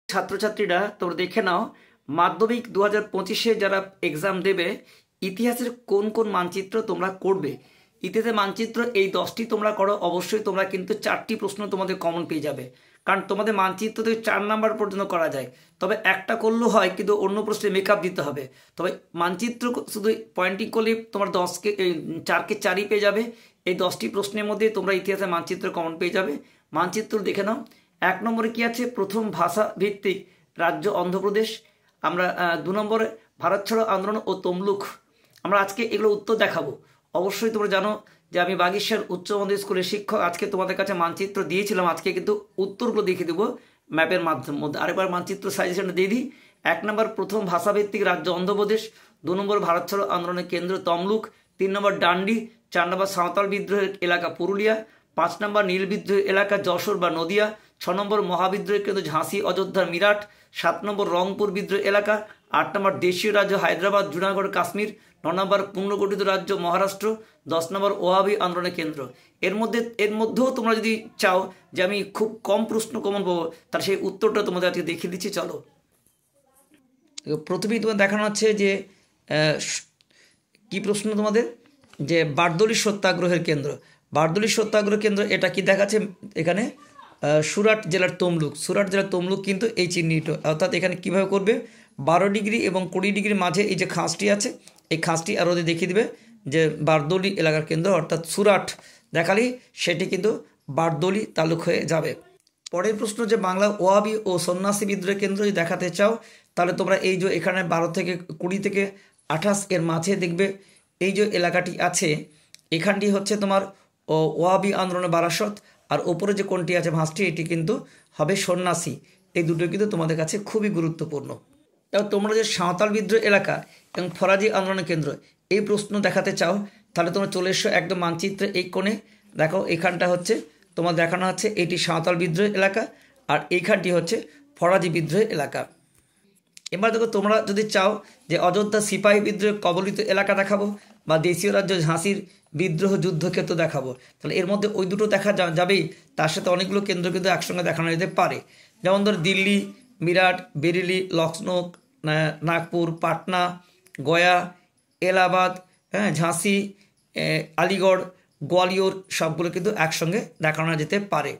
ছাত্রছাত্রীরা তোমরা দেখে নাও, মাধ্যমিক 2025-এ যারা এক্সাম দেবে, ইতিহাসের কোন কোন মানচিত্র তোমরা করবে। ইতিহাসের মানচিত্র এই 10টি তোমরা করো, অবশ্যই তোমরা কিন্তু 4টি প্রশ্ন তোমাদের কমন পেয়ে যাবে। কারণ তোমাদের মানচিত্র থেকে 4 নাম্বার পর্যন্ত করা যায়, তবে একটা করলেও হয়, কিন্তু অন্য প্রশ্নে মেকআপ দিতে হবে। তবে মানচিত্র শুধু পয়েন্টিং করলে তোমার 4কে 4ই পেয়ে যাবে। এই 10টি প্রশ্নের মধ্যে তোমরা ইতিহাসের মানচিত্র কমন পেয়ে যাবে। মানচিত্র দেখে নাও। 1 নম্বরে কি আছে? প্রথম ভাষা ভিত্তিক রাজ্য অন্ধ্রপ্রদেশ। আমরা 2 নম্বরে ভারত ছাড়ো আন্দোলন ও তমলুক। আমরা আজকে এগুলো উত্তর দেখাবো। অবশ্যই তোমরা জানো যে আমি বাগেশ্বর উচ্চ মাধ্যমিক স্কুলের শিক্ষক। আজকে তোমাদের কাছে মানচিত্র দিয়েছিলাম, আজকে কিন্তু উত্তরগুলো দেখিয়ে দেবো ম্যাপের মধ্যে। আরেকবার মানচিত্র সাজেশন দিয়ে দিই। 1 নম্বর প্রথম ভাষাভিত্তিক রাজ্য অন্ধ্রপ্রদেশ। 2 নম্বর ভারত ছাড়ো আন্দোলনের কেন্দ্র তমলুক। 3 নম্বর ডান্ডি। 4 নম্বর সাঁওতাল বিদ্রোহের এলাকা পুরুলিয়া। 5 নম্বর নীল বিদ্রোহের এলাকা যশোর বা নদিয়া। 6 নম্বর মহাবিদ্রোহের কেন্দ্র ঝাঁসি অযোধ্যার মিরাট। 7 নম্বর রংপুর বিদ্রোহ এলাকা। 8 নম্বর দেশীয় রাজ্য হায়দ্রাবাদ জুনাগড় কাশ্মীর। 9 নম্বর পুনর্গঠিত রাজ্য মহারাষ্ট্র। 10 নম্বর ওয়াহাবি আন্দোলনের কেন্দ্র। এর মধ্যেও তোমরা যদি চাও যে আমি খুব কম প্রশ্ন কমন পাবো, তার সেই উত্তরটা তোমাদের আজকে দেখিয়ে দিচ্ছি। চলো, প্রথমেই তোমার দেখানো হচ্ছে যে কি প্রশ্ন তোমাদের, যে বারদৌলি সত্যাগ্রহের কেন্দ্র। বারদৌলি সত্যাগ্রহ কেন্দ্র এটা কি দেখাচ্ছে এখানে? সুরাট জেলার তমলুক। সুরাট জেলার তমলুক কিন্তু এই চিহ্নিত। অর্থাৎ এখানে কিভাবে করবে, 12 ডিগ্রি এবং 20 ডিগ্রির মাঝে এই যে খাঁজটি আছে, এই খাঁজটি আরও দেখিয়ে দিবে যে বারদৌলি এলাকার কেন্দ্র, অর্থাৎ সুরাট দেখালেই সেটি কিন্তু বারদৌলি তালুক হয়ে যাবে। পরের প্রশ্ন, যে বাংলা ওয়াহাবি ও সন্ন্যাসী বিদ্রোহের কেন্দ্র যদি দেখাতে চাও, তাহলে তোমরা এই যে এখানে 12 থেকে 20 থেকে 28 এর মাঝে দেখবে এই যে এলাকাটি আছে, এখানটি হচ্ছে তোমার ওয়াহাবি আন্দোলনের বারাসত। আর ওপরে যে কোনটি আছে ভাঁজটি, এটি কিন্তু হবে সন্ন্যাসী। এই দুটো কিন্তু তোমাদের কাছে খুবই গুরুত্বপূর্ণ। এবং তোমরা যে সাঁওতাল বিদ্রোহ এলাকা এবং ফরাজি আন্দোলনের কেন্দ্র এই প্রশ্ন দেখাতে চাও, তাহলে তোমরা চলে এসো একদম মানচিত্রে এই কোণে। দেখো এখানটা হচ্ছে তোমার দেখানো হচ্ছে এটি সাঁওতাল বিদ্রোহ এলাকা, আর এইখানটি হচ্ছে ফরাজি বিদ্রোহ এলাকা। এবার দেখো, তোমরা যদি চাও যে অযোধ্যা সিপাহী বিদ্রোহ কবলিত এলাকা দেখাবো বা দেশীয় রাজ্য ঝাঁসির বিদ্রোহ যুদ্ধক্ষেত্র দেখাবো, তাহলে এর মধ্যে ওই দুটো দেখা যাবেই। তার সাথে অনেকগুলো কেন্দ্র কিন্তু একসঙ্গে দেখানো যেতে পারে। যেমন ধর দিল্লি, মিরাট, বেরেলি, লখনৌ, নাগপুর, পাটনা, গয়া, এলাহাবাদ, ঝাঁসি, আলিগড়, গোয়ালিয়র, সবগুলো কিন্তু একসঙ্গে দেখানো যেতে পারে।